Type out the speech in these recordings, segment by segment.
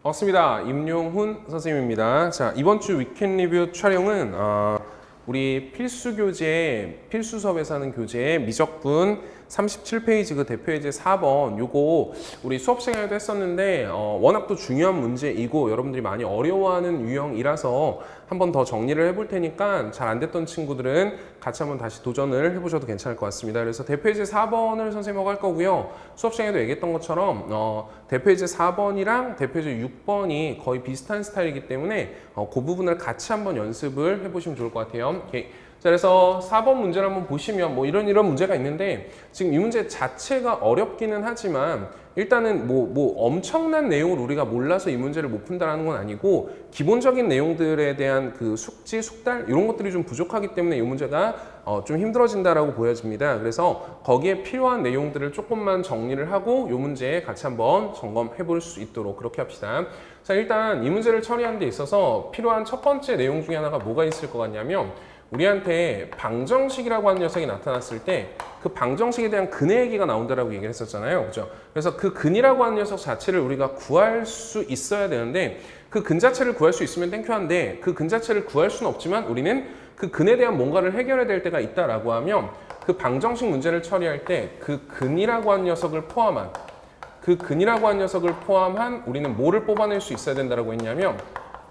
반갑습니다. 임용훈 선생님입니다. 자, 이번 주 위켄 리뷰 촬영은 우리 필수 교재, 필수 수업에서 하는 교재 미적분 37페이지 그 대표예제 4번 요거 우리 수업 시간에도 했었는데 워낙 또 중요한 문제이고 여러분들이 많이 어려워하는 유형이라서 한 번 더 정리를 해볼 테니까 잘 안 됐던 친구들은 같이 한번 다시 도전을 해보셔도 괜찮을 것 같습니다. 그래서 대표예제 4번을 선생님하고 할 거고요. 수업 시간에도 얘기했던 것처럼 대표예제 4번이랑 대표예제 6번이 거의 비슷한 스타일이기 때문에 그 부분을 같이 한번 연습을 해보시면 좋을 것 같아요. 오케이. 자, 그래서 4번 문제를 한번 보시면 뭐 이런 문제가 있는데 지금 이 문제 자체가 어렵기는 하지만 일단은 뭐 엄청난 내용을 우리가 몰라서 이 문제를 못 푼다라는 건 아니고 기본적인 내용들에 대한 그 숙지, 숙달 이런 것들이 좀 부족하기 때문에 이 문제가 좀 힘들어진다라고 보여집니다. 그래서 거기에 필요한 내용들을 조금만 정리를 하고 이 문제 같이 한번 점검해 볼 수 있도록 그렇게 합시다. 자, 일단 이 문제를 처리하는 데 있어서 필요한 첫 번째 내용 중에 하나가 뭐가 있을 것 같냐면 우리한테 방정식이라고 하는 녀석이 나타났을 때 그 방정식에 대한 근의 얘기가 나온다라고 얘기를 했었잖아요. 그죠? 그래서 그 근이라고 하는 녀석 자체를 우리가 구할 수 있어야 되는데 그 근 자체를 구할 수 있으면 땡큐한데 그 근 자체를 구할 수는 없지만 우리는 그 근에 대한 뭔가를 해결해야 될 때가 있다라고 하면 그 방정식 문제를 처리할 때 그 근이라고 하는 녀석을 포함한 우리는 뭐를 뽑아낼 수 있어야 된다라고 했냐면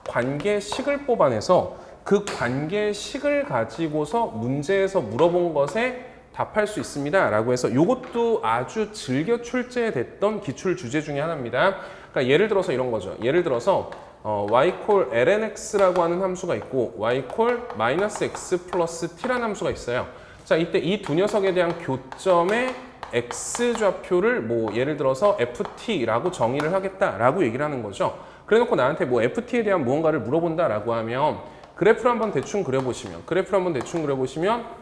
관계식을 뽑아내서 그 관계식을 가지고서 문제에서 물어본 것에 답할 수 있습니다 라고 해서 이것도 아주 즐겨 출제됐던 기출 주제 중에 하나입니다. 그러니까 예를 들어서 이런 거죠. 예를 들어서 y lnx라고 하는 함수가 있고 y -x 플러스 t라는 함수가 있어요. 자, 이때 이 두 녀석에 대한 교점의 x좌표를 뭐 예를 들어서 ft라고 정의를 하겠다라고 얘기를 하는 거죠. 그래놓고 나한테 뭐 ft에 대한 무언가를 물어본다라고 하면 그래프를 한번 대충 그려보시면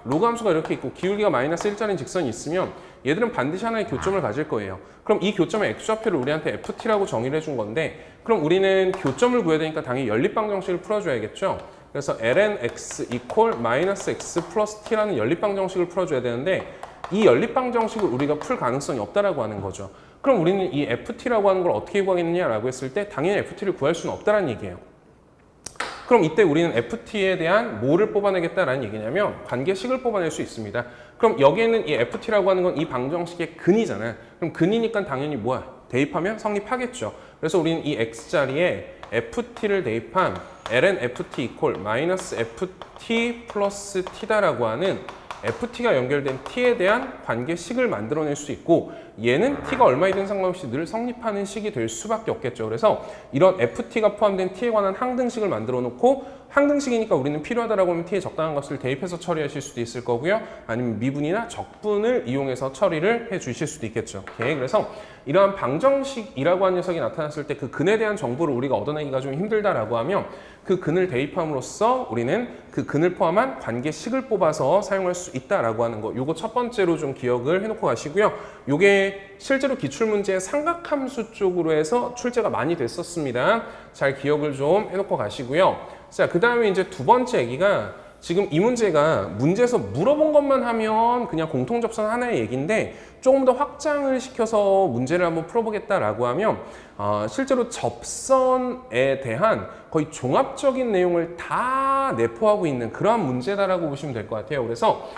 로그 함수가 이렇게 있고 기울기가 -1짜리인 직선이 있으면 얘들은 반드시 하나의 교점을 가질 거예요. 그럼 이 교점의 x좌표를 우리한테 ft라고 정의를 해준 건데 그럼 우리는 교점을 구해야 되니까 당연히 연립방정식을 풀어줘야겠죠. 그래서 lnx -x 플러스 t라는 연립방정식을 풀어줘야 되는데 이 연립방정식을 우리가 풀 가능성이 없다라고 하는 거죠. 그럼 우리는 이 ft라고 하는 걸 어떻게 구하겠느냐라고 했을 때 당연히 ft를 구할 수는 없다라는 얘기예요. 그럼 이때 우리는 ft에 대한 뭐를 뽑아내겠다라는 얘기냐면 관계식을 뽑아낼 수 있습니다. 그럼 여기에는 이 ft라고 하는 건 이 방정식의 근이잖아요. 그럼 근이니까 당연히 뭐야? 대입하면 성립하겠죠. 그래서 우리는 이 x자리에 ft를 대입한 ln ft -ft 플러스 t다라고 하는 ft가 연결된 t에 대한 관계식을 만들어낼 수 있고 얘는 t가 얼마이든 상관없이 늘 성립하는 식이 될 수밖에 없겠죠. 그래서 이런 ft가 포함된 t에 관한 항등식을 만들어 놓고 항등식이니까 우리는 필요하다라고 하면 t의 적당한 값을 대입해서 처리하실 수도 있을 거고요. 아니면 미분이나 적분을 이용해서 처리를 해 주실 수도 있겠죠. 오케이. 그래서 이러한 방정식이라고 하는 녀석이 나타났을 때 그 근에 대한 정보를 우리가 얻어내기가 좀 힘들다라고 하면 그 근을 대입함으로써 우리는 그 근을 포함한 관계식을 뽑아서 사용할 수 있다라고 하는 거. 요거 첫 번째로 좀 기억을 해놓고 가시고요. 요게 실제로 기출문제 삼각함수 쪽으로 해서 출제가 많이 됐었습니다. 잘 기억을 좀 해놓고 가시고요. 자, 그 다음에 이제 두 번째 얘기가 지금 이 문제가 문제에서 물어본 것만 하면 그냥 공통접선 하나의 얘기인데 조금 더 확장을 시켜서 문제를 한번 풀어보겠다라고 하면 실제로 접선에 대한 거의 종합적인 내용을 다 내포하고 있는 그러한 문제다라고 보시면 될 것 같아요. 그래서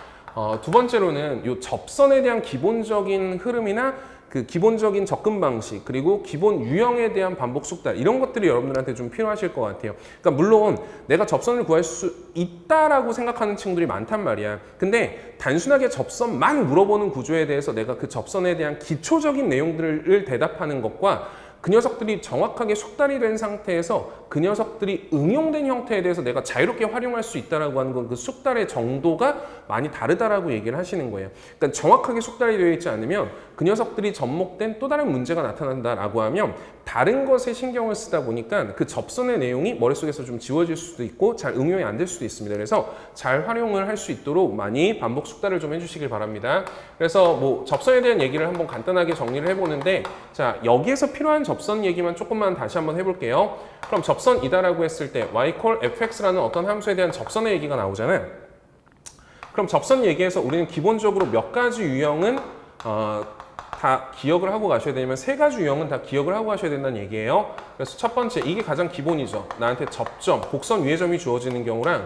두 번째로는 이 접선에 대한 기본적인 흐름이나 그 기본적인 접근 방식 그리고 기본 유형에 대한 반복 숙달 이런 것들이 여러분들한테 좀 필요하실 것 같아요. 그러니까 물론 내가 접선을 구할 수 있다라고 생각하는 친구들이 많단 말이야. 근데 단순하게 접선만 물어보는 구조에 대해서 내가 그 접선에 대한 기초적인 내용들을 대답하는 것과 그 녀석들이 정확하게 숙달이 된 상태에서 그 녀석들이 응용된 형태에 대해서 내가 자유롭게 활용할 수 있다라고 하는 건 그 숙달의 정도가 많이 다르다라고 얘기를 하시는 거예요. 그러니까 정확하게 숙달이 되어 있지 않으면 그 녀석들이 접목된 또 다른 문제가 나타난다라고 하면 다른 것에 신경을 쓰다 보니까 그 접선의 내용이 머릿속에서 좀 지워질 수도 있고 잘 응용이 안 될 수도 있습니다. 그래서 잘 활용을 할 수 있도록 많이 반복 숙달을 좀 해주시길 바랍니다. 그래서 뭐 접선에 대한 얘기를 한번 간단하게 정리를 해보는데 자, 여기에서 필요한 접선 얘기만 조금만 다시 한번 해볼게요. 그럼 접선이다라고 했을 때 y fx라는 어떤 함수에 대한 접선의 얘기가 나오잖아요. 그럼 접선 얘기에서 우리는 기본적으로 몇 가지 유형은 다 기억을 하고 가셔야 되면 세 가지 유형은 다 기억을 하고 가셔야 된다는 얘기예요. 그래서 첫 번째, 이게 가장 기본이죠. 나한테 접점, 곡선 위에 점이 주어지는 경우랑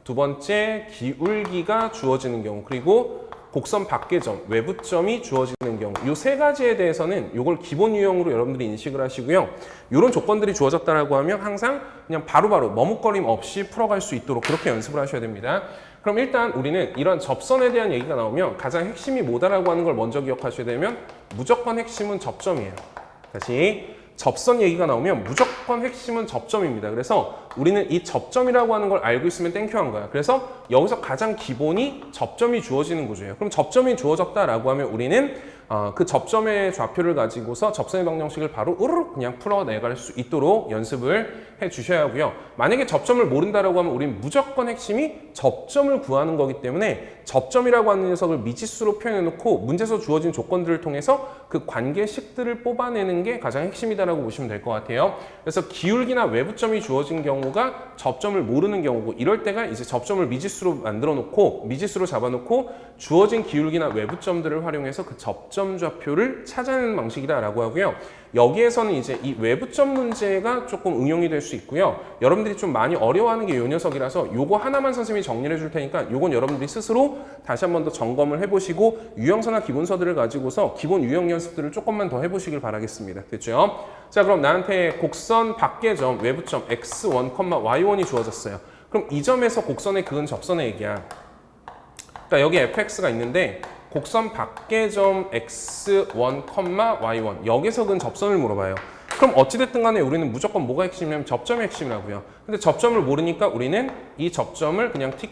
두 번째, 기울기가 주어지는 경우, 그리고 곡선 밖의 점, 외부 점이 주어지는 경우, 이 세 가지에 대해서는 이걸 기본 유형으로 여러분들이 인식을 하시고요. 이런 조건들이 주어졌다라고 하면 항상 그냥 바로바로 머뭇거림 없이 풀어갈 수 있도록 그렇게 연습을 하셔야 됩니다. 그럼 일단 우리는 이런 접선에 대한 얘기가 나오면 가장 핵심이 뭐다라고 하는 걸 먼저 기억하셔야 되면 무조건 핵심은 접점이에요. 다시 접선 얘기가 나오면 무조건 핵심은 접점입니다. 그래서 우리는 이 접점이라고 하는 걸 알고 있으면 땡큐한 거야. 그래서 여기서 가장 기본이 접점이 주어지는 구조예요. 그럼 접점이 주어졌다라고 하면 우리는 그 접점의 좌표를 가지고서 접선의 방정식을 바로 으르륵 그냥 풀어내갈 수 있도록 연습을 해 주셔야 하고요. 만약에 접점을 모른다라고 하면 우리는 무조건 핵심이 접점을 구하는 거기 때문에 접점이라고 하는 녀석을 미지수로 표현해 놓고 문제에서 주어진 조건들을 통해서 그 관계식들을 뽑아내는 게 가장 핵심이다라고 보시면 될 것 같아요. 그래서 기울기나 외부점이 주어진 경우가 접점을 모르는 경우고, 이럴 때가 이제 접점을 미지수로 만들어 놓고 미지수로 잡아 놓고 주어진 기울기나 외부점들을 활용해서 그 접점 좌표를 찾아내는 방식이다라고 하고요. 여기에서는 이제 이 외부점 문제가 조금 응용이 될 수 있고요. 여러분들이 좀 많이 어려워하는 게 이 녀석이라서 요거 하나만 선생님이 정리를 해줄 테니까 요건 여러분들이 스스로 다시 한 번 더 점검을 해보시고 유형서나 기본서들을 가지고서 기본 유형 연습들을 조금만 더 해보시길 바라겠습니다. 됐죠? 자, 그럼 나한테 곡선 밖의 점, 외부점 x1, y1이 주어졌어요. 그럼 이 점에서 곡선의 그은 접선의 얘기야. 그러니까 여기 fx가 있는데 곡선 밖의 점 x1, y1 여기서 그은 접선을 물어봐요. 그럼 어찌됐든 간에 우리는 무조건 뭐가 핵심이냐면 접점이 핵심이라고요. 근데 접점을 모르니까 우리는 이 접점을 그냥 t,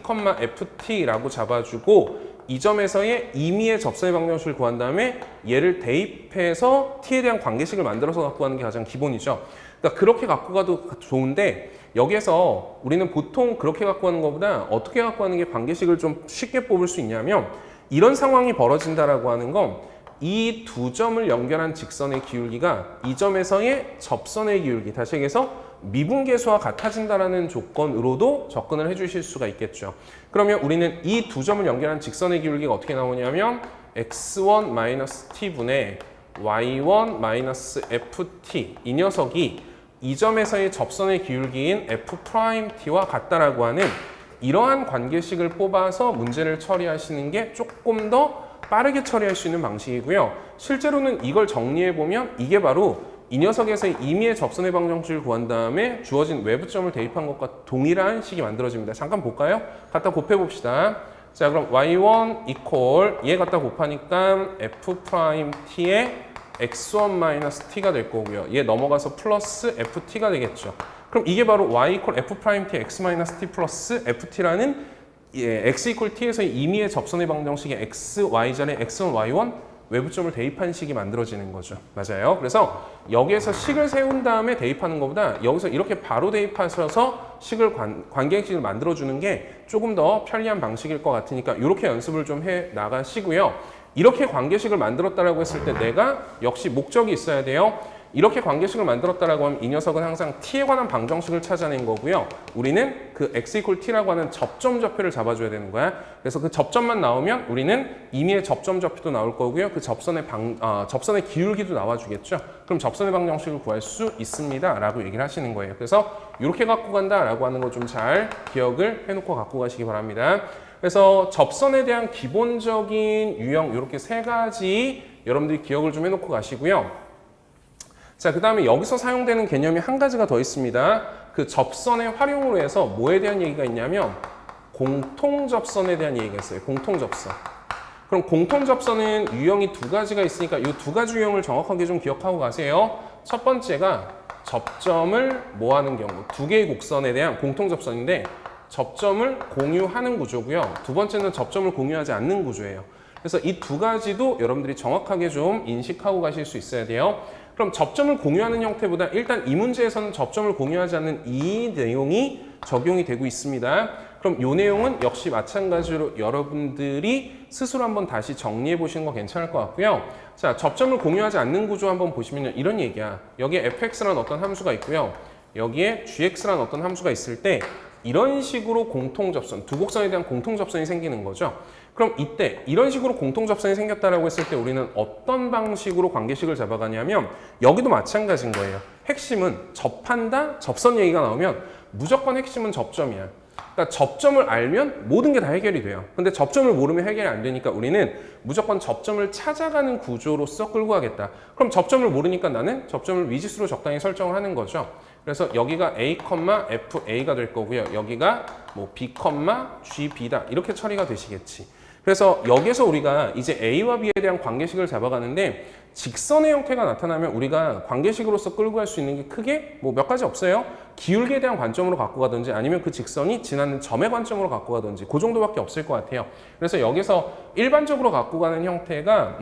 ft라고 잡아주고 이 점에서의 임의의 접선의 방정식을 구한 다음에 얘를 대입해서 t에 대한 관계식을 만들어서 갖고 가는 게 가장 기본이죠. 그러니까 그렇게 갖고 가도 좋은데 여기에서 우리는 보통 그렇게 갖고 가는 것보다 어떻게 갖고 가는 게 관계식을 좀 쉽게 뽑을 수 있냐면, 이런 상황이 벌어진다라고 하는 건 이 두 점을 연결한 직선의 기울기가 이 점에서의 접선의 기울기, 다시 얘기해서 미분계수와 같아진다라는 조건으로도 접근을 해주실 수가 있겠죠. 그러면 우리는 이 두 점을 연결한 직선의 기울기가 어떻게 나오냐면 x1-t분의 y1-ft, 이 녀석이 이 점에서의 접선의 기울기인 f't와 같다라고 하는 이러한 관계식을 뽑아서 문제를 처리하시는 게 조금 더 빠르게 처리할 수 있는 방식이고요. 실제로는 이걸 정리해보면 이게 바로 이 녀석에서의 임의의 접선의 방정식을 구한 다음에 주어진 외부점을 대입한 것과 동일한 식이 만들어집니다. 잠깐 볼까요? 갖다 곱해봅시다. 자, 그럼 y1 equal 얘 갖다 곱하니까 f't의 x1-t가 될 거고요. 얘 넘어가서 플러스 ft가 되겠죠. 그럼 이게 바로 y equal f't x-t 플러스 ft라는 x equal t에서의 임의의 접선의 방정식의 x, y 자리에 x1, y1 외부점을 대입한 식이 만들어지는 거죠. 맞아요. 그래서 여기에서 식을 세운 다음에 대입하는 것보다 여기서 이렇게 바로 대입하셔서 식을 관계식을 만들어주는 게 조금 더 편리한 방식일 것 같으니까 이렇게 연습을 좀 해 나가시고요. 이렇게 관계식을 만들었다라고 했을 때 내가 역시 목적이 있어야 돼요. 이렇게 관계식을 만들었다라고 하면 이 녀석은 항상 t에 관한 방정식을 찾아낸 거고요. 우리는 그 x equal t라고 하는 접점 좌표를 잡아줘야 되는 거야. 그래서 그 접점만 나오면 우리는 임의의 접점 좌표도 나올 거고요. 그 접선의 접선의 기울기도 나와주겠죠. 그럼 접선의 방정식을 구할 수 있습니다라고 얘기를 하시는 거예요. 그래서 이렇게 갖고 간다라고 하는 거 좀 잘 기억을 해놓고 갖고 가시기 바랍니다. 그래서 접선에 대한 기본적인 유형 이렇게 세 가지 여러분들이 기억을 좀 해놓고 가시고요. 자, 그 다음에 여기서 사용되는 개념이 한 가지가 더 있습니다. 그 접선의 활용으로 해서 뭐에 대한 얘기가 있냐면 공통접선에 대한 얘기가 있어요. 공통접선. 그럼 공통접선은 유형이 두 가지가 있으니까 이 두 가지 유형을 정확하게 좀 기억하고 가세요. 첫 번째가 접점을 뭐 하는 경우, 두 개의 곡선에 대한 공통접선인데 접점을 공유하는 구조고요. 두 번째는 접점을 공유하지 않는 구조예요. 그래서 이 두 가지도 여러분들이 정확하게 좀 인식하고 가실 수 있어야 돼요. 그럼 접점을 공유하는 형태보다 일단 이 문제에서는 접점을 공유하지 않는 이 내용이 적용이 되고 있습니다. 그럼 이 내용은 역시 마찬가지로 여러분들이 스스로 한번 다시 정리해 보시는 거 괜찮을 것 같고요. 자, 접점을 공유하지 않는 구조 한번 보시면 이런 얘기야. 여기에 fx라는 어떤 함수가 있고요. 여기에 gx라는 어떤 함수가 있을 때 이런 식으로 공통접선, 두 곡선에 대한 공통접선이 생기는 거죠. 그럼 이때 이런 식으로 공통접선이 생겼다라고 했을 때 우리는 어떤 방식으로 관계식을 잡아가냐면 여기도 마찬가지인 거예요. 핵심은 접한다, 접선 얘기가 나오면 무조건 핵심은 접점이야. 그러니까 접점을 알면 모든 게 다 해결이 돼요. 근데 접점을 모르면 해결이 안 되니까 우리는 무조건 접점을 찾아가는 구조로서 끌고 가겠다. 그럼 접점을 모르니까 나는 접점을 미지수로 적당히 설정을 하는 거죠. 그래서 여기가 A, FA가 될 거고요. 여기가 뭐 B, GB다. 이렇게 처리가 되시겠지. 그래서 여기서 우리가 이제 A와 B에 대한 관계식을 잡아가는데 직선의 형태가 나타나면 우리가 관계식으로서 끌고 갈 수 있는 게 크게 뭐 몇 가지 없어요. 기울기에 대한 관점으로 갖고 가든지 아니면 그 직선이 지나는 점의 관점으로 갖고 가든지 그 정도밖에 없을 것 같아요. 그래서 여기서 일반적으로 갖고 가는 형태가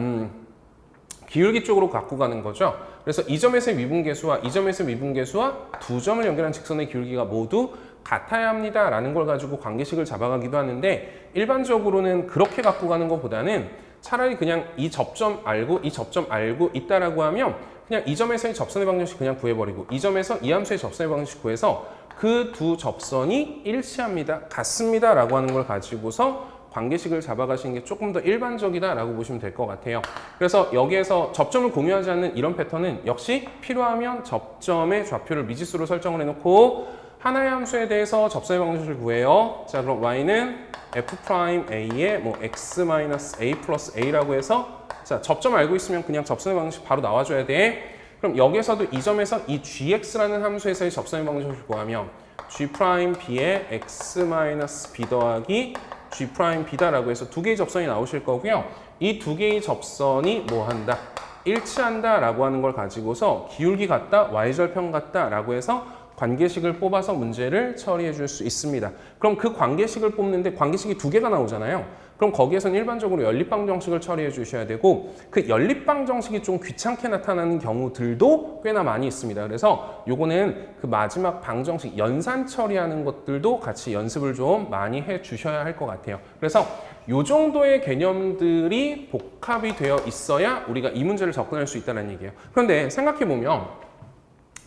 기울기 쪽으로 갖고 가는 거죠. 그래서 이 점에서의 미분계수와 이 점에서의 미분계수와 두 점을 연결한 직선의 기울기가 모두 같아야 합니다 라는 걸 가지고 관계식을 잡아가기도 하는데 일반적으로는 그렇게 갖고 가는 것보다는 차라리 그냥 이 접점 알고 이 접점 알고 있다라고 하면 그냥 이 점에서의 접선의 방정식 그냥 구해버리고 이 점에서 이 함수의 접선의 방정식 구해서 그 두 접선이 일치합니다, 같습니다 라고 하는 걸 가지고서 관계식을 잡아가시는 게 조금 더 일반적이다라고 보시면 될 것 같아요. 그래서 여기에서 접점을 공유하지 않는 이런 패턴은 역시 필요하면 접점의 좌표를 미지수로 설정을 해놓고 하나의 함수에 대해서 접선의 방정식을 구해요. 자, 그럼 y는 f'a의 뭐 x-a 플러스 a라고 해서 자, 접점 알고 있으면 그냥 접선의 방정식 바로 나와줘야 돼. 그럼 여기서도 이 점에서 이 gx라는 함수에서의 접선의 방정식을 구하면 g'b의 x-b 더하기 g'b다라고 해서 두 개의 접선이 나오실 거고요. 이 두 개의 접선이 뭐 한다? 일치한다 라고 하는 걸 가지고서 기울기 같다, y절편 같다 라고 해서 관계식을 뽑아서 문제를 처리해 줄 수 있습니다. 그럼 그 관계식을 뽑는데 관계식이 두 개가 나오잖아요. 그럼 거기에서는 일반적으로 연립방정식을 처리해 주셔야 되고 그 연립방정식이 좀 귀찮게 나타나는 경우들도 꽤나 많이 있습니다. 그래서 요거는 그 마지막 방정식 연산 처리하는 것들도 같이 연습을 좀 많이 해 주셔야 할 것 같아요. 그래서 요 정도의 개념들이 복합이 되어 있어야 우리가 이 문제를 접근할 수 있다는 얘기예요. 그런데 생각해 보면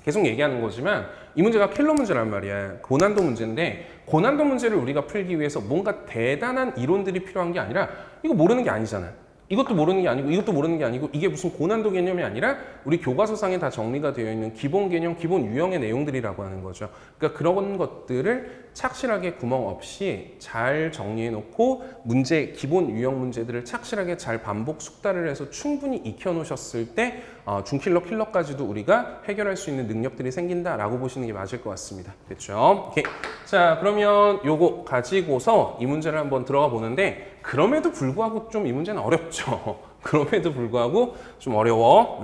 계속 얘기하는 거지만 이 문제가 킬러 문제란 말이야. 고난도 문제인데 고난도 문제를 우리가 풀기 위해서 뭔가 대단한 이론들이 필요한 게 아니라 이거 모르는 게 아니잖아. 이것도 모르는 게 아니고 이것도 모르는 게 아니고 이게 무슨 고난도 개념이 아니라 우리 교과서상에 다 정리가 되어 있는 기본 개념, 기본 유형의 내용들이라고 하는 거죠. 그러니까 그런 것들을 착실하게 구멍 없이 잘 정리해 놓고 문제, 기본 유형 문제들을 착실하게 잘 반복 숙달을 해서 충분히 익혀 놓으셨을 때 중킬러, 킬러까지도 우리가 해결할 수 있는 능력들이 생긴다라고 보시는 게 맞을 것 같습니다. 됐죠? 오케이. 자, 그러면 요거 가지고서 이 문제를 한번 들어가 보는데 그럼에도 불구하고 좀 이 문제는 어렵죠. 그럼에도 불구하고 좀 어려워.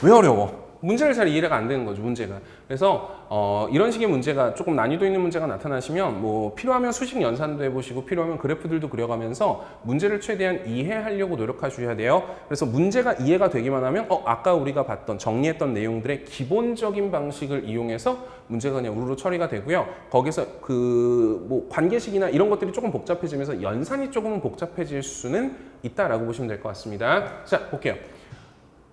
왜 어려워? 문제를 잘 이해가 안 되는 거죠, 문제가. 그래서 이런 식의 문제가 조금 난이도 있는 문제가 나타나시면 뭐 필요하면 수식 연산도 해보시고 필요하면 그래프들도 그려가면서 문제를 최대한 이해하려고 노력하셔야 돼요. 그래서 문제가 이해가 되기만 하면 아까 우리가 봤던 정리했던 내용들의 기본적인 방식을 이용해서 문제가 그냥 우르르 처리가 되고요. 거기서 그 뭐 관계식이나 이런 것들이 조금 복잡해지면서 연산이 조금은 복잡해질 수는 있다라고 보시면 될 것 같습니다. 자, 볼게요.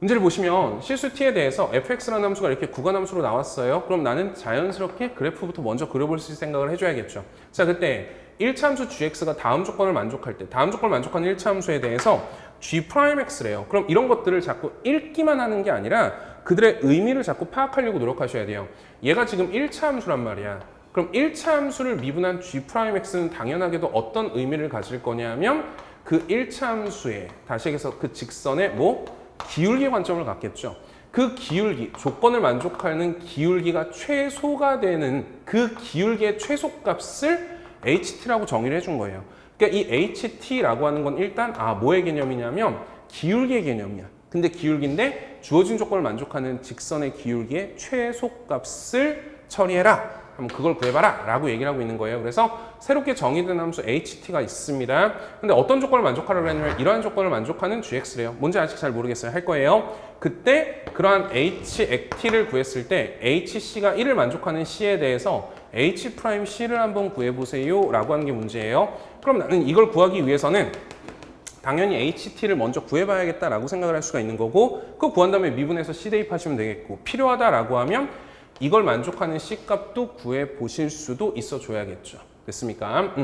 문제를 보시면 실수 t에 대해서 fx라는 함수가 이렇게 구간함수로 나왔어요. 그럼 나는 자연스럽게 그래프부터 먼저 그려볼 수 있을 생각을 해줘야겠죠. 자, 그때 1차 함수 gx가 다음 조건을 만족할 때 다음 조건을 만족하는 1차 함수에 대해서 g'x래요. 그럼 이런 것들을 자꾸 읽기만 하는 게 아니라 그들의 의미를 자꾸 파악하려고 노력하셔야 돼요. 얘가 지금 1차 함수란 말이야. 그럼 1차 함수를 미분한 g'x는 당연하게도 어떤 의미를 가질 거냐면 그 1차 함수에 다시 얘기해서 그 직선의 뭐 기울기 관점을 갖겠죠. 그 기울기, 조건을 만족하는 기울기가 최소가 되는 그 기울기의 최소값을 HT라고 정의를 해준 거예요. 그러니까 이 HT라고 하는 건 일단 뭐의 개념이냐면 기울기의 개념이야. 근데 기울기인데 주어진 조건을 만족하는 직선의 기울기의 최소값을 처리해라. 그럼 그걸 구해봐라 라고 얘기를 하고 있는 거예요. 그래서 새롭게 정의된 함수 HT가 있습니다. 근데 어떤 조건을 만족하라고 했냐면 이러한 조건을 만족하는 GX래요. 뭔지 아직 잘 모르겠어요. 할 거예요. 그때 그러한 HT를 구했을 때 HC가 1을 만족하는 C에 대해서 H'C를 한번 구해보세요 라고 하는 게 문제예요. 그럼 나는 이걸 구하기 위해서는 당연히 HT를 먼저 구해봐야겠다라고 생각을 할 수가 있는 거고 그거 구한 다음에 미분해서 C 대입하시면 되겠고 필요하다라고 하면 이걸 만족하는 C값도 구해 보실 수도 있어 줘야겠죠. 됐습니까?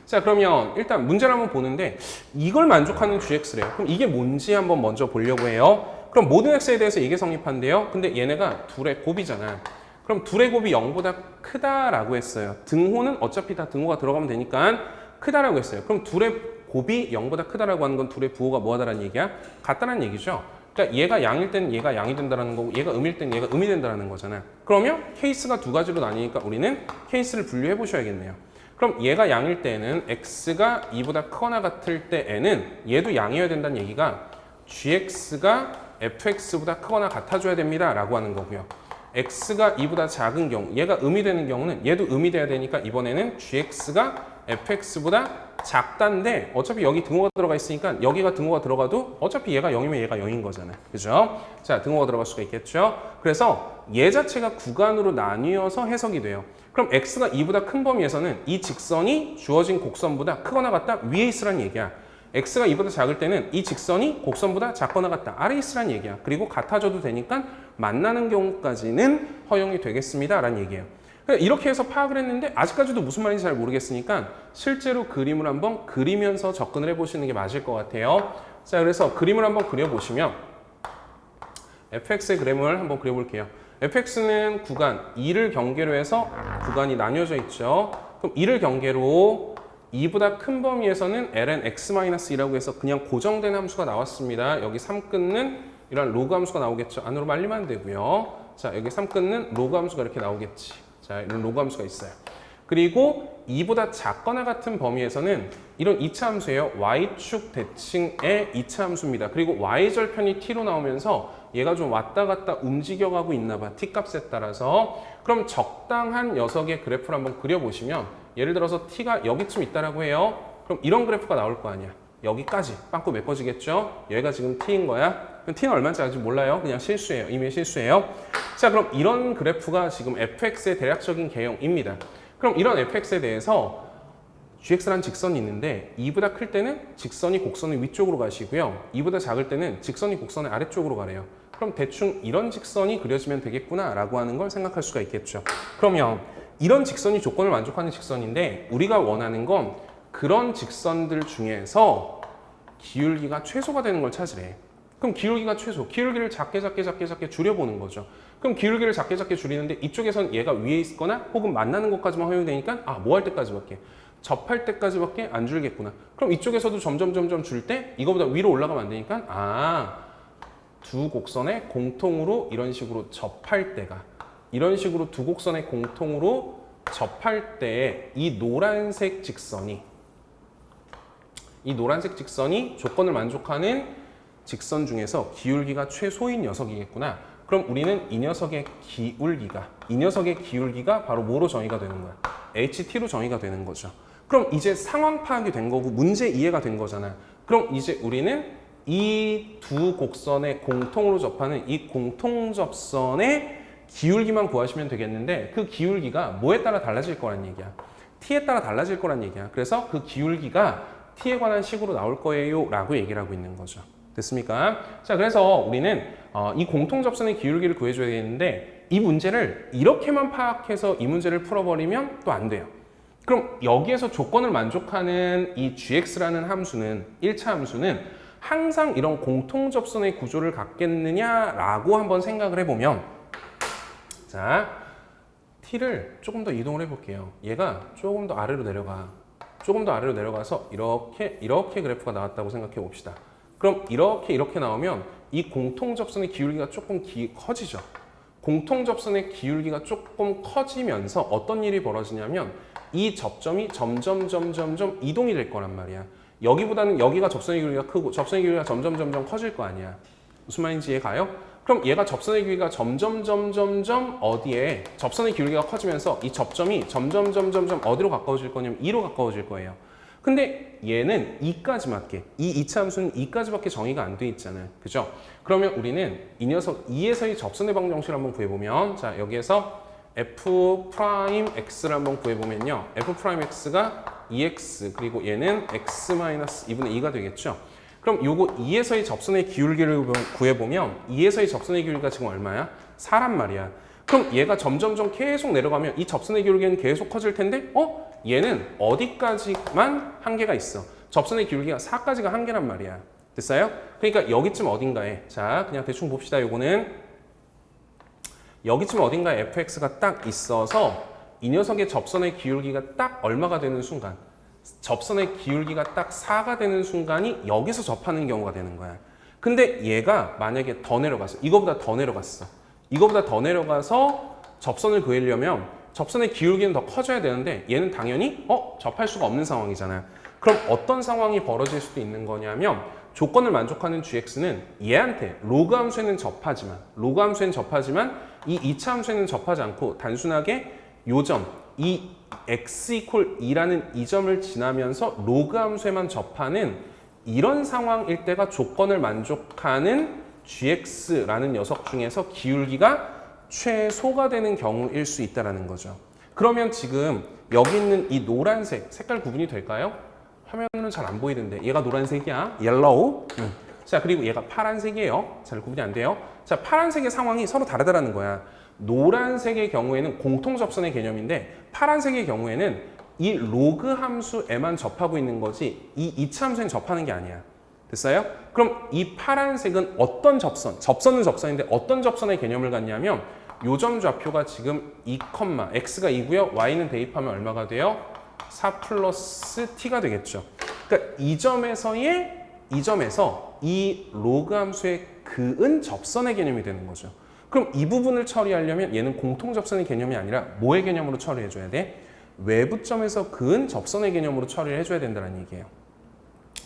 자, 그러면 일단 문제를 한번 보는데 이걸 만족하는 gx래요. 그럼 이게 뭔지 한번 먼저 보려고 해요. 그럼 모든 x에 대해서 이게 성립한대요. 근데 얘네가 둘의 곱이잖아. 그럼 둘의 곱이 0보다 크다라고 했어요. 등호는 어차피 다 등호가 들어가면 되니까 크다라고 했어요. 그럼 둘의 곱이 0보다 크다라고 하는 건 둘의 부호가 뭐하다라는 얘기야? 같다라는 얘기죠. 그러니까 얘가 양일 때는 얘가 양이 된다는 거고 얘가 음일 때는 얘가 음이 된다는 거잖아. 그러면 케이스가 두 가지로 나뉘니까 우리는 케이스를 분류해 보셔야겠네요. 그럼 얘가 양일 때는 x가 2보다 크거나 같을 때에는 얘도 양이어야 된다는 얘기가 gx가 fx보다 크거나 같아줘야 됩니다 라고 하는 거고요. x가 2보다 작은 경우, 얘가 음이 되는 경우는 얘도 음이 돼야 되니까 이번에는 gx가 fx보다 작단데 어차피 여기 등호가 들어가 있으니까 여기가 등호가 들어가도 어차피 얘가 0이면 얘가 0인 거잖아요. 그죠? 자, 등호가 들어갈 수가 있겠죠? 그래서 얘 자체가 구간으로 나뉘어서 해석이 돼요. 그럼 x가 2보다 큰 범위에서는 이 직선이 주어진 곡선보다 크거나 같다 위에 있으란 얘기야. x가 2보다 작을 때는 이 직선이 곡선보다 작거나 같다 아래에 있으란 얘기야. 그리고 같아져도 되니까 만나는 경우까지는 허용이 되겠습니다 라는 얘기예요. 이렇게 해서 파악을 했는데 아직까지도 무슨 말인지 잘 모르겠으니까 실제로 그림을 한번 그리면서 접근을 해보시는 게 맞을 것 같아요. 자, 그래서 그림을 한번 그려보시면 fx의 그림을 한번 그려볼게요. fx는 구간 2를 경계로 해서 구간이 나뉘어져 있죠. 그럼 2를 경계로 2보다 큰 범위에서는 ln x-2라고 해서 그냥 고정된 함수가 나왔습니다. 여기 3 끊는 이런 로그 함수가 나오겠죠. 안으로 말리면 안 되고요. 자, 여기 3 끊는 로그 함수가 이렇게 나오겠지. 자, 이런 로그 함수가 있어요. 그리고 2보다 작거나 같은 범위에서는 이런 2차 함수예요. y축 대칭의 2차 함수입니다. 그리고 y절편이 t로 나오면서 얘가 좀 왔다 갔다 움직여가고 있나 봐. t값에 따라서. 그럼 적당한 녀석의 그래프를 한번 그려보시면 예를 들어서 t가 여기쯤 있다라고 해요. 그럼 이런 그래프가 나올 거 아니야. 여기까지 빵꾸 메꿔지겠죠? 얘가 지금 t인 거야. 그럼 t는 얼마인지 아직 몰라요. 그냥 실수예요. 이미 실수예요. 자, 그럼 이런 그래프가 지금 fx의 대략적인 개형입니다. 그럼 이런 fx에 대해서 gx라는 직선이 있는데 2보다 클 때는 직선이 곡선의 위쪽으로 가시고요. 2보다 작을 때는 직선이 곡선의 아래쪽으로 가래요. 그럼 대충 이런 직선이 그려지면 되겠구나 라고 하는 걸 생각할 수가 있겠죠. 그러면 이런 직선이 조건을 만족하는 직선인데 우리가 원하는 건 그런 직선들 중에서 기울기가 최소가 되는 걸 찾으래. 그럼 기울기가 최소, 기울기를 작게 줄여보는 거죠. 그럼 기울기를 작게 줄이는데 이쪽에선 얘가 위에 있거나 혹은 만나는 것까지만 허용되니까 뭐 할 때까지밖에? 접할 때까지밖에 안 줄겠구나. 그럼 이쪽에서도 점점 줄 때 이거보다 위로 올라가면 안 되니까 두 곡선의 공통으로 이런 식으로 접할 때가 이런 식으로 두 곡선의 공통으로 접할 때 이 노란색 직선이 조건을 만족하는 직선 중에서 기울기가 최소인 녀석이겠구나. 그럼 우리는 이 녀석의 기울기가 바로 뭐로 정의가 되는 거야? HT로 정의가 되는 거죠. 그럼 이제 상황 파악이 된 거고 문제 이해가 된 거잖아. 그럼 이제 우리는 이 두 곡선의 공통으로 접하는 이 공통접선의 기울기만 구하시면 되겠는데 그 기울기가 뭐에 따라 달라질 거란 얘기야. t에 따라 달라질 거란 얘기야. 그래서 그 기울기가 t에 관한 식으로 나올 거예요 라고 얘기를 하고 있는 거죠. 됐습니까? 자, 그래서 우리는 이 공통접선의 기울기를 구해줘야 되는데 이 문제를 이렇게만 파악해서 이 문제를 풀어버리면 또 안 돼요. 그럼 여기에서 조건을 만족하는 이 gx라는 함수는 1차 함수는 항상 이런 공통접선의 구조를 갖겠느냐라고 한번 생각을 해보면 자, t를 조금 더 이동을 해볼게요. 얘가 조금 더 아래로 내려가서 이렇게 그래프가 나왔다고 생각해 봅시다. 그럼 이렇게 나오면 이 공통접선의 기울기가 조금 커지죠. 공통접선의 기울기가 조금 커지면서 어떤 일이 벌어지냐면 이 접점이 점점 이동이 될 거란 말이야. 여기보다는 여기가 접선의 기울기가 크고 접선의 기울기가 점점 커질 거 아니야. 무슨 말인지 이해 가요? 그럼 얘가 접선의 기울기가 점점 어디에 접선의 기울기가 커지면서 이 접점이 점점 어디로 가까워질 거냐면 2로 가까워질 거예요. 근데 얘는 2까지 맞게 이 2차 함수는 2까지밖에 정의가 안 돼 있잖아요. 그죠? 그러면 우리는 이 녀석 2에서의 접선의 방정식을 한번 구해보면 자, 여기에서 f'x를 한번 구해보면요. f'x가 2x 그리고 얘는 x-2분의 2가 되겠죠. 그럼 요거 2에서의 접선의 기울기를 구해보면 2에서의 접선의 기울기가 지금 얼마야? 4란 말이야. 그럼 얘가 점점 계속 내려가면 이 접선의 기울기는 계속 커질 텐데 얘는 어디까지만 한계가 있어? 접선의 기울기가 4까지가 한계란 말이야. 됐어요? 그러니까 여기쯤 어딘가에, 자 그냥 대충 봅시다. 요거는 여기쯤 어딘가에 fx가 딱 있어서 이 녀석의 접선의 기울기가 딱 얼마가 되는 순간, 접선의 기울기가 딱 4가 되는 순간이 여기서 접하는 경우가 되는 거야. 근데 얘가 만약에 더 내려갔어. 이거보다 더 내려갔어. 이거보다 더 내려가서 접선을 그으려면 접선의 기울기는 더 커져야 되는데 얘는 당연히 접할 수가 없는 상황이잖아. 그럼 어떤 상황이 벌어질 수도 있는 거냐면 조건을 만족하는 gx는 얘한테 로그 함수에는 접하지만 이 2차 함수에는 접하지 않고 단순하게 요점, 이 x 이퀄 2라는 이 점을 지나면서 로그 함수에만 접하는 이런 상황일 때가 조건을 만족하는 gx라는 녀석 중에서 기울기가 최소가 되는 경우일 수 있다는 거죠. 그러면 지금 여기 있는 이 노란색 색깔 구분이 될까요? 화면은 잘 안 보이는데 얘가 노란색이야. 옐로우. 자, 그리고 얘가 파란색이에요. 잘 구분이 안 돼요. 자, 파란색의 상황이 서로 다르다는 거야. 노란색의 경우에는 공통 접선의 개념인데 파란색의 경우에는 이 로그 함수에만 접하고 있는 거지 이 2차 함수에는 접하는 게 아니야. 됐어요? 그럼 이 파란색은 어떤 접선? 접선은 접선인데 어떤 접선의 개념을 갖냐면 요점 좌표가 지금 2, x가 2고요. y는 대입하면 얼마가 돼요? 4 플러스 t가 되겠죠. 그러니까 이 점에서 이 로그 함수의 그은 접선의 개념이 되는 거죠. 그럼 이 부분을 처리하려면 얘는 공통 접선의 개념이 아니라 뭐의 개념으로 처리해줘야 돼? 외부점에서 그은 접선의 개념으로 처리를 해줘야 된다는 얘기예요.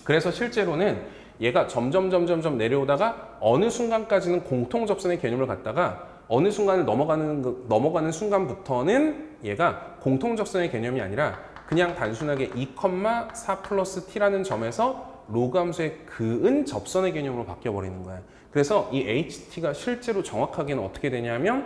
그래서 실제로는 얘가 점점 내려오다가 어느 순간까지는 공통 접선의 개념을 갖다가 어느 순간을 넘어가는 순간부터는 얘가 공통 접선의 개념이 아니라 그냥 단순하게 2,4 플러스 t라는 점에서 로그 함수의 그은 접선의 개념으로 바뀌어버리는 거야. 그래서 이 ht가 실제로 정확하게는 어떻게 되냐면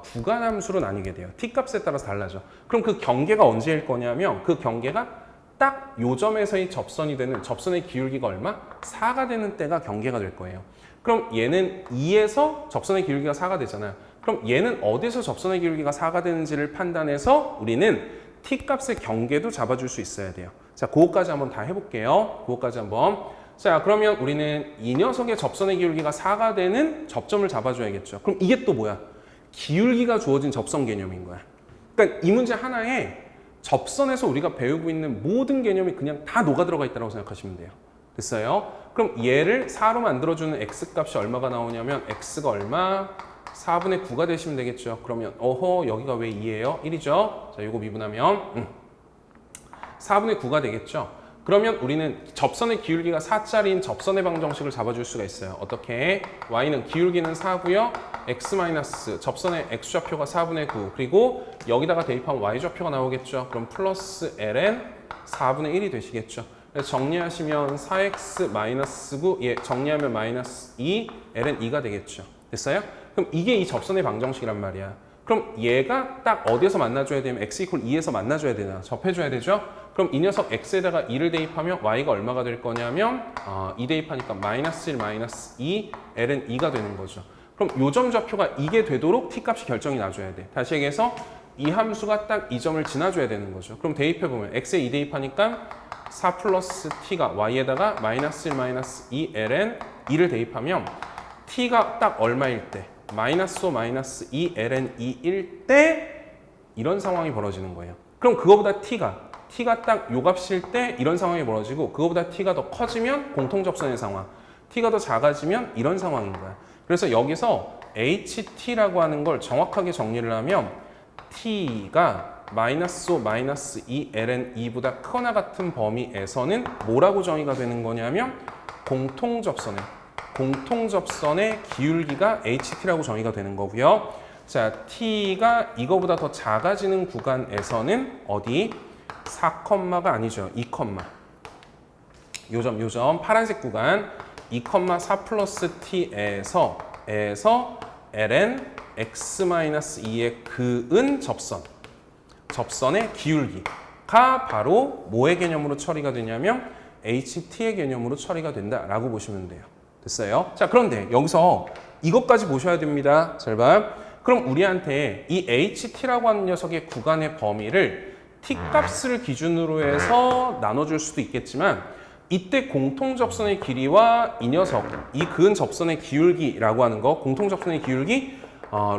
구간 함수로 나뉘게 돼요. t 값에 따라서 달라져. 그럼 그 경계가 언제일 거냐면 그 경계가 딱 요 점에서의 접선이 되는 접선의 기울기가 얼마? 4가 되는 때가 경계가 될 거예요. 그럼 얘는 2에서 접선의 기울기가 4가 되잖아. 그럼 얘는 어디서 접선의 기울기가 4가 되는지를 판단해서 우리는 t 값의 경계도 잡아줄 수 있어야 돼요. 자, 그거까지 한번 다 해볼게요. 그거까지 한번. 자, 그러면 우리는 이 녀석의 접선의 기울기가 4가 되는 접점을 잡아줘야겠죠. 그럼 이게 또 뭐야? 기울기가 주어진 접선 개념인 거야. 그러니까 이 문제 하나에 접선에서 우리가 배우고 있는 모든 개념이 그냥 다 녹아들어가 있다고 생각하시면 돼요. 됐어요? 그럼 얘를 4로 만들어주는 x값이 얼마가 나오냐면 x가 얼마? 4분의 9가 되시면 되겠죠. 그러면 여기가 왜 2예요? 1이죠. 자, 이거 미분하면 4분의 9가 되겠죠. 그러면 우리는 접선의 기울기가 4짜리인 접선의 방정식을 잡아줄 수가 있어요. 어떻게? y는 기울기는 4고요. x- 접선의 x좌표가 4분의 9 그리고 여기다가 대입하면 y좌표가 나오겠죠. 그럼 플러스 ln 4분의 1이 되시겠죠. 그래서 정리하시면 4x-9 정리하면 마이너스 2 ln 2가 되겠죠. 됐어요? 그럼 이게 이 접선의 방정식이란 말이야. 그럼 얘가 딱 어디에서 만나줘야 되면 x 이퀄 2에서 만나줘야 되나? 접해줘야 되죠? 그럼 이 녀석 x에다가 2를 대입하면 y가 얼마가 될 거냐면 2 대입하니까 마이너스 1, 마이너스 2, ln 2가 되는 거죠. 그럼 요점 좌표가 이게 되도록 t 값이 결정이 나줘야 돼. 다시 얘기해서 이 함수가 딱 이 점을 지나줘야 되는 거죠. 그럼 대입해보면 x에 2 대입하니까 4 플러스 t가 y에다가 마이너스 1, 마이너스 2, ln 2를 대입하면 t가 딱 얼마일 때? 마이너스 5, 마이너스 2, ln 2일 때 이런 상황이 벌어지는 거예요. 그럼 그거보다 t가 딱 요 값일 때 이런 상황이 벌어지고 그거보다 t가 더 커지면 공통접선의 상황, t가 더 작아지면 이런 상황인 거야. 그래서 여기서 ht라고 하는 걸 정확하게 정리를 하면 t가 마이너스 5, 마이너스 2, ln 2보다 크거나 같은 범위에서는 뭐라고 정의가 되는 거냐면 공통접선의 기울기가 ht라고 정의가 되는 거고요. 자, t가 이거보다 더 작아지는 구간에서는 어디? 4컴마가 아니죠. 2컴마. 요점 파란색 구간 2,4 플러스 t에서 ln x-2의 그은 접선의 기울기가 바로 뭐의 개념으로 처리가 되냐면 ht의 개념으로 처리가 된다라고 보시면 돼요. 됐어요? 자, 그런데 여기서 이것까지 보셔야 됩니다. 잘 봐. 그럼 우리한테 이 ht라고 하는 녀석의 구간의 범위를 t 값을 기준으로 해서 나눠줄 수도 있겠지만 이때 공통접선의 길이와 이 녀석, 이 그은 접선의 기울기라고 하는 거, 공통접선의 기울기,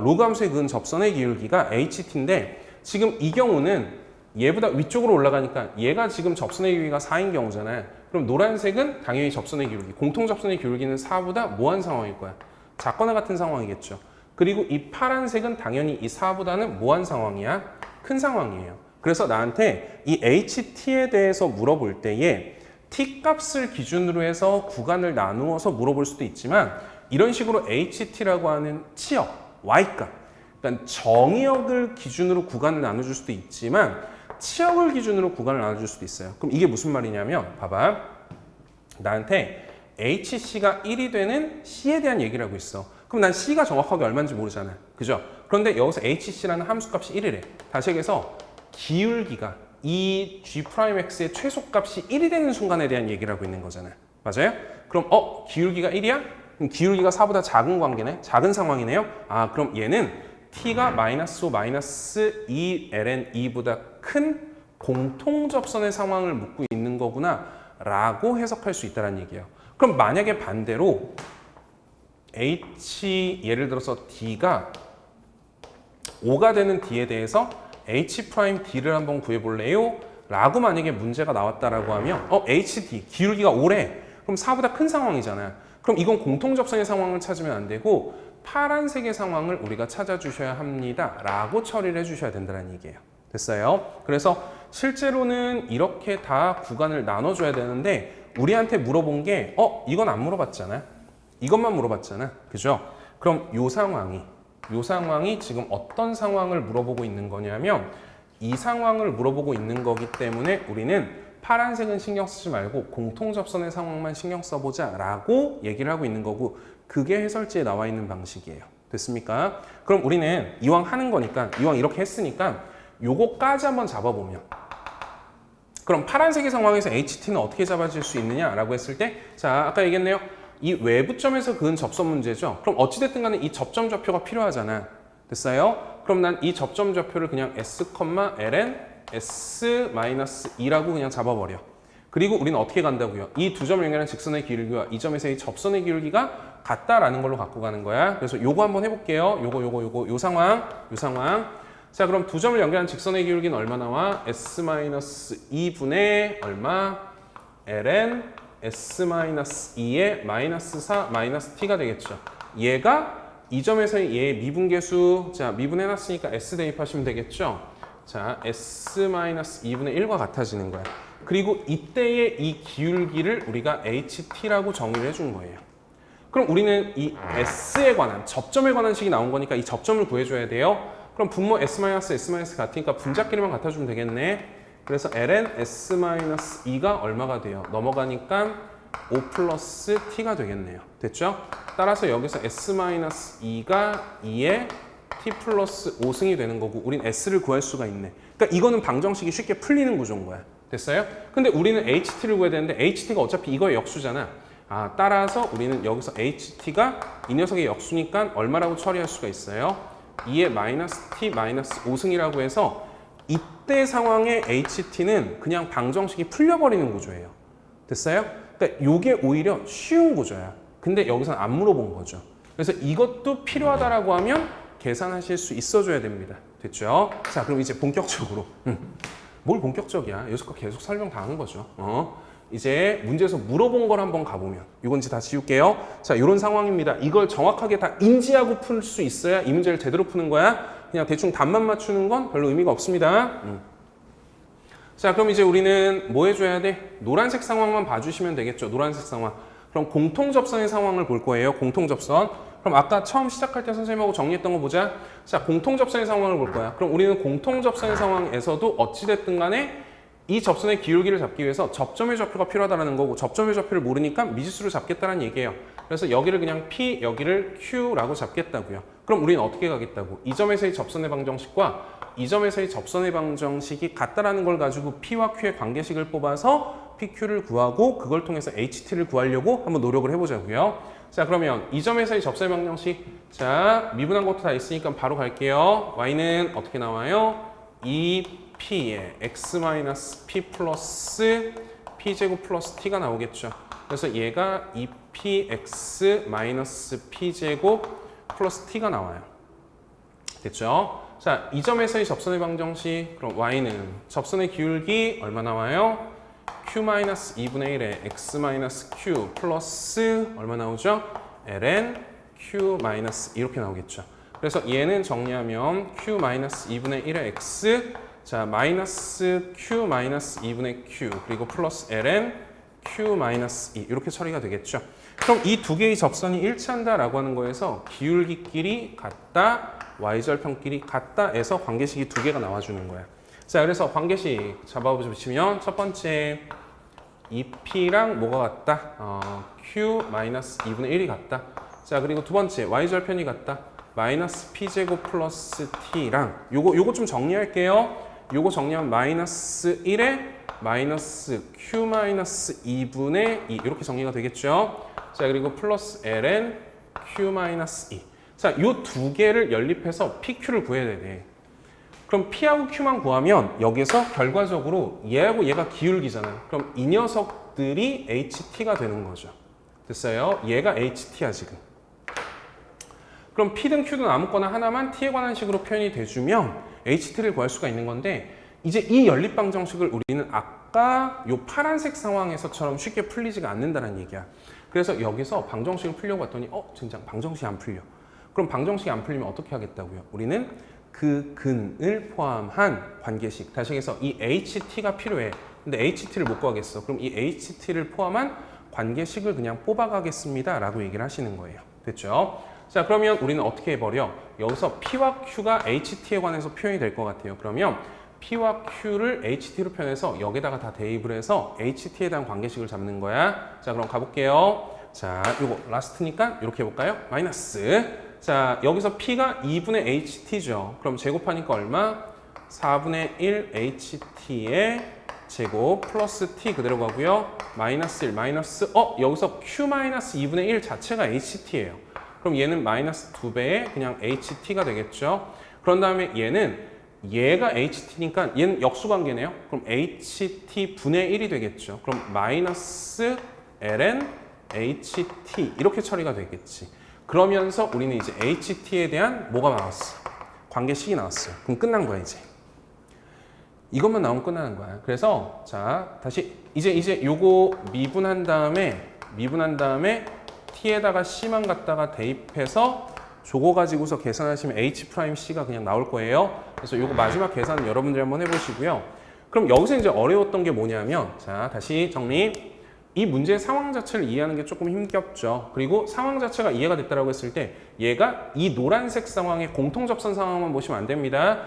로그 함수의 그은 접선의 기울기가 ht인데 지금 이 경우는 얘보다 위쪽으로 올라가니까 얘가 지금 접선의 기울기가 4인 경우잖아요. 그럼 노란색은 당연히 접선의 기울기, 공통접선의 기울기는 4보다 뭐한 상황일 거야? 작거나 같은 상황이겠죠. 그리고 이 파란색은 당연히 이 4보다는 뭐한 상황이야? 큰 상황이에요. 그래서 나한테 이 ht에 대해서 물어볼 때에 t 값을 기준으로 해서 구간을 나누어서 물어볼 수도 있지만 이런 식으로 ht라고 하는 치역, y값, 그러니까 정의역을 기준으로 구간을 나눠줄 수도 있지만 치역을 기준으로 구간을 나눠줄 수도 있어요. 그럼 이게 무슨 말이냐면 봐봐. 나한테 hc가 1이 되는 c에 대한 얘기를 하고 있어. 그럼 난 c가 정확하게 얼마인지 모르잖아. 그죠? 그런데 여기서 hc라는 함수값이 1이래. 다시 얘기해서 기울기가 이 g'x의 최소값이 1이 되는 순간에 대한 얘기를 하고 있는 거잖아. 맞아요? 그럼 기울기가 1이야? 그럼 기울기가 4보다 작은 관계네? 작은 상황이네요? 아, 그럼 얘는 t가 -5, -2 ln 2보다 큰 공통접선의 상황을 묻고 있는 거구나 라고 해석할 수 있다는 얘기예요. 그럼 만약에 반대로 예를 들어서 d가 5가 되는 d에 대해서 h'd를 한번 구해볼래요? 라고 만약에 문제가 나왔다라고 하면 hd, 기울기가 5래. 그럼 4보다 큰 상황이잖아. 그럼 이건 공통접선의 상황을 찾으면 안 되고 파란색의 상황을 우리가 찾아주셔야 합니다. 라고 처리를 해주셔야 된다는 얘기예요. 됐어요? 그래서 실제로는 이렇게 다 구간을 나눠줘야 되는데 우리한테 물어본 게 이건 안 물어봤잖아. 이것만 물어봤잖아. 그죠? 그럼 요 상황이 지금 어떤 상황을 물어보고 있는 거냐면 이 상황을 물어보고 있는 거기 때문에 우리는 파란색은 신경 쓰지 말고 공통접선의 상황만 신경 써보자 라고 얘기를 하고 있는 거고 그게 해설지에 나와 있는 방식이에요. 됐습니까? 그럼 우리는 이왕 하는 거니까 이왕 이렇게 했으니까 요거까지 한번 잡아보면 그럼 파란색의 상황에서 HT는 어떻게 잡아질 수 있느냐라고 했을 때 자 아까 얘기했네요. 이 외부점에서 그은 접선 문제죠. 그럼 어찌됐든 간에 이 접점 좌표가 필요하잖아. 됐어요? 그럼 난 이 접점 좌표를 그냥 s, ln s-2라고 그냥 잡아버려. 그리고 우리는 어떻게 간다고요? 이 두 점을 연결한 직선의 기울기와 이 점에서의 접선의 기울기가 같다라는 걸로 갖고 가는 거야. 그래서 요거 한번 해볼게요. 요 상황. 자, 그럼 두 점을 연결한 직선의 기울기는 얼마 나와? s-2분의 얼마? ln s-2의 -4, -t가 되겠죠. 얘가 이 점에서의 얘의 미분계수, 자, 미분해놨으니까 s 대입하시면 되겠죠. 자, s-2분의 1과 같아지는 거야. 그리고 이때의 이 기울기를 우리가 ht라고 정의를 해준 거예요. 그럼 우리는 이 s에 관한, 접점에 관한 식이 나온 거니까 이 접점을 구해줘야 돼요. 그럼 분모 s-s- 같으니까 분자끼리만 갖다주면 되겠네. 그래서 ln s-2가 얼마가 돼요? 넘어가니까 5 플러스 t가 되겠네요. 됐죠? 따라서 여기서 s-2가 2에 t 플러스 5승이 되는 거고 우린 s를 구할 수가 있네. 그러니까 이거는 방정식이 쉽게 풀리는 구조인 거야. 됐어요? 근데 우리는 ht를 구해야 되는데 ht가 어차피 이거의 역수잖아. 아, 따라서 우리는 여기서 ht가 이 녀석의 역수니까 얼마라고 처리할 수가 있어요? 2의 -t 5승이라고 해서 이때 상황의 ht는 그냥 방정식이 풀려버리는 구조예요. 됐어요? 그러니까 이게 오히려 쉬운 구조야. 근데 여기서는 안 물어본 거죠. 그래서 이것도 필요하다라고 하면 계산하실 수 있어줘야 됩니다. 됐죠? 자, 그럼 이제 본격적으로. 뭘 본격적이야? 여기서 계속 설명 다 한 거죠. 이제 문제에서 물어본 걸 한번 가보면 이건 이제 다 지울게요. 자, 이런 상황입니다. 이걸 정확하게 다 인지하고 풀 수 있어야 이 문제를 제대로 푸는 거야. 그냥 대충 답만 맞추는 건 별로 의미가 없습니다. 자, 그럼 이제 우리는 뭐 해줘야 돼? 노란색 상황만 봐주시면 되겠죠. 노란색 상황. 그럼 공통접선의 상황을 볼 거예요. 공통접선. 그럼 아까 처음 시작할 때 선생님하고 정리했던 거 보자. 자, 공통접선의 상황을 볼 거야. 그럼 우리는 공통접선의 상황에서도 어찌됐든 간에 이 접선의 기울기를 잡기 위해서 접점의 좌표가 필요하다는 거고 접점의 좌표를 모르니까 미지수를 잡겠다는 얘기예요. 그래서 여기를 그냥 P, 여기를 Q라고 잡겠다고요. 그럼 우리는 어떻게 가겠다고? 이 점에서의 접선의 방정식과 이 점에서의 접선의 방정식이 같다라는 걸 가지고 P와 Q의 관계식을 뽑아서 PQ를 구하고 그걸 통해서 HT를 구하려고 한번 노력을 해보자고요. 자, 그러면 이 점에서의 접선의 방정식, 자, 미분한 것도 다 있으니까 바로 갈게요. Y는 어떻게 나와요? 2 2p에 x-p 플러스 p제곱 플러스 t가 나오겠죠. 그래서 얘가 2px-p제곱 플러스 t가 나와요. 됐죠? 자, 이 점에서의 접선의 방정식, 그럼 y는 접선의 기울기 얼마 나와요? q-2분의 1에 x-q 플러스 얼마 나오죠? ln q-2 이렇게 나오겠죠. 그래서 얘는 정리하면 q-2분의 1의 x, 자 마이너스 q-2분의 q 그리고 플러스 ln q-2 이렇게 처리가 되겠죠. 그럼 이 두 개의 접선이 일치한다라고 하는 거에서 기울기끼리 같다, y절편끼리 같다에서 관계식이 두 개가 나와주는 거야. 자, 그래서 관계식 잡아보시면 첫 번째 2p랑 뭐가 같다? q-2분의 1이 같다. 자, 그리고 두 번째 y절편이 같다. 마이너스 p제곱 플러스 t랑 요거 좀 정리할게요. 요거 정리하면 마이너스 1에 마이너스 q-2분의 2 이렇게 정리가 되겠죠. 자, 그리고 플러스 ln q-2. 자, 요 두 개를 연립해서 pq를 구해야 되네. 그럼 p하고 q만 구하면 여기서 결과적으로 얘하고 얘가 기울기잖아요. 그럼 이 녀석들이 ht가 되는 거죠. 됐어요? 얘가 ht야 지금. 그럼 p든 q든 아무거나 하나만 t에 관한 식으로 표현이 돼주면 ht를 구할 수가 있는 건데, 이제 이 연립방정식을 우리는 아까 요 파란색 상황에서처럼 쉽게 풀리지가 않는다는 얘기야. 그래서 여기서 방정식을 풀려고 봤더니 진짜 방정식이 안 풀려. 그럼 방정식이 안 풀리면 어떻게 하겠다고요? 우리는 그 근을 포함한 관계식, 다시 해서 이 ht가 필요해. 근데 ht를 못 구하겠어. 그럼 이 ht를 포함한 관계식을 그냥 뽑아가겠습니다 라고 얘기를 하시는 거예요. 됐죠? 자, 그러면 우리는 어떻게 해버려? 여기서 p와 q가 ht에 관해서 표현이 될 것 같아요. 그러면 p와 q를 ht로 표현해서 여기다가 다 대입을 해서 ht에 대한 관계식을 잡는 거야. 자, 그럼 가볼게요. 자, 요거 라스트니까 이렇게 해볼까요? 마이너스. 자, 여기서 p가 2분의 ht죠. 그럼 제곱하니까 얼마? 4분의 1 ht의 제곱 플러스 t 그대로 가고요. 마이너스 1 마이너스 여기서 q-2분의 1 자체가 ht예요. 그럼 얘는 마이너스 2배의 그냥 ht가 되겠죠. 그런 다음에 얘가 ht니까 얘는 역수관계네요. 그럼 ht 분의 1이 되겠죠. 그럼 마이너스 ln ht 이렇게 처리가 되겠지. 그러면서 우리는 이제 ht에 대한 뭐가 나왔어? 관계식이 나왔어요. 그럼 끝난 거야 이제. 이것만 나오면 끝나는 거야. 그래서 자 다시 이제 요거 미분한 다음에 t에다가 c만 갖다가 대입해서 저거 가지고서 계산하시면 h'c가 그냥 나올 거예요. 그래서 요거 마지막 계산은 여러분들이 한번 해보시고요. 그럼 여기서 이제 어려웠던 게 뭐냐면, 자 다시 정리. 이 문제의 상황 자체를 이해하는 게 조금 힘겹죠. 그리고 상황 자체가 이해가 됐다라고 했을 때 얘가 이 노란색 상황의 공통접선 상황만 보시면 안 됩니다.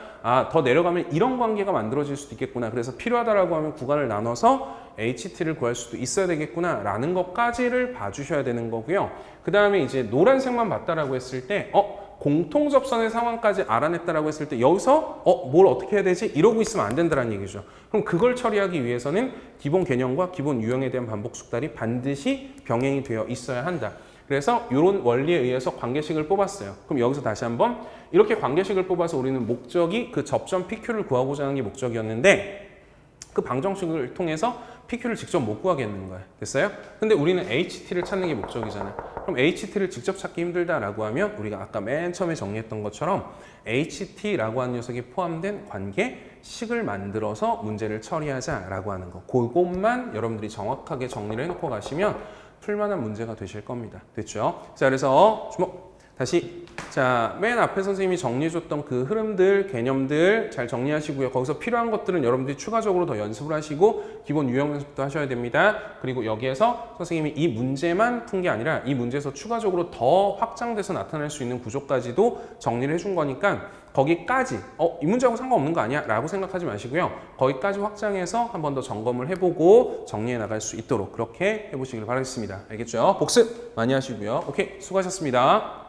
더 내려가면 이런 관계가 만들어질 수도 있겠구나. 그래서 필요하다라고 하면 구간을 나눠서 HT를 구할 수도 있어야 되겠구나 라는 것까지를 봐주셔야 되는 거고요. 그 다음에 이제 노란색만 봤다라고 했을 때 공통접선의 상황까지 알아냈다라고 했을 때 여기서 뭘 어떻게 해야 되지? 이러고 있으면 안 된다는 얘기죠. 그럼 그걸 처리하기 위해서는 기본 개념과 기본 유형에 대한 반복 숙달이 반드시 병행이 되어 있어야 한다. 그래서 이런 원리에 의해서 관계식을 뽑았어요. 그럼 여기서 다시 한번 이렇게 관계식을 뽑아서 우리는 목적이 그 접점 PQ를 구하고자 하는 게 목적이었는데, 그 방정식을 통해서 PQ를 직접 못 구하겠는 거야. 됐어요? 근데 우리는 HT를 찾는 게 목적이잖아. 그럼 HT를 직접 찾기 힘들다라고 하면 우리가 아까 맨 처음에 정리했던 것처럼 HT라고 하는 녀석이 포함된 관계식을 만들어서 문제를 처리하자라고 하는 거. 그것만 여러분들이 정확하게 정리를 해놓고 가시면 풀만한 문제가 되실 겁니다. 됐죠? 자, 그래서 주목. 다시 자, 맨 앞에 선생님이 정리해줬던 그 흐름들, 개념들 잘 정리하시고요. 거기서 필요한 것들은 여러분들이 추가적으로 더 연습을 하시고 기본 유형 연습도 하셔야 됩니다. 그리고 여기에서 선생님이 이 문제만 푼 게 아니라 이 문제에서 추가적으로 더 확장돼서 나타날 수 있는 구조까지도 정리를 해준 거니까 거기까지 이 문제하고 상관없는 거 아니야? 라고 생각하지 마시고요. 거기까지 확장해서 한 번 더 점검을 해보고 정리해 나갈 수 있도록 그렇게 해보시길 바라겠습니다. 알겠죠? 복습 많이 하시고요. 오케이, 수고하셨습니다.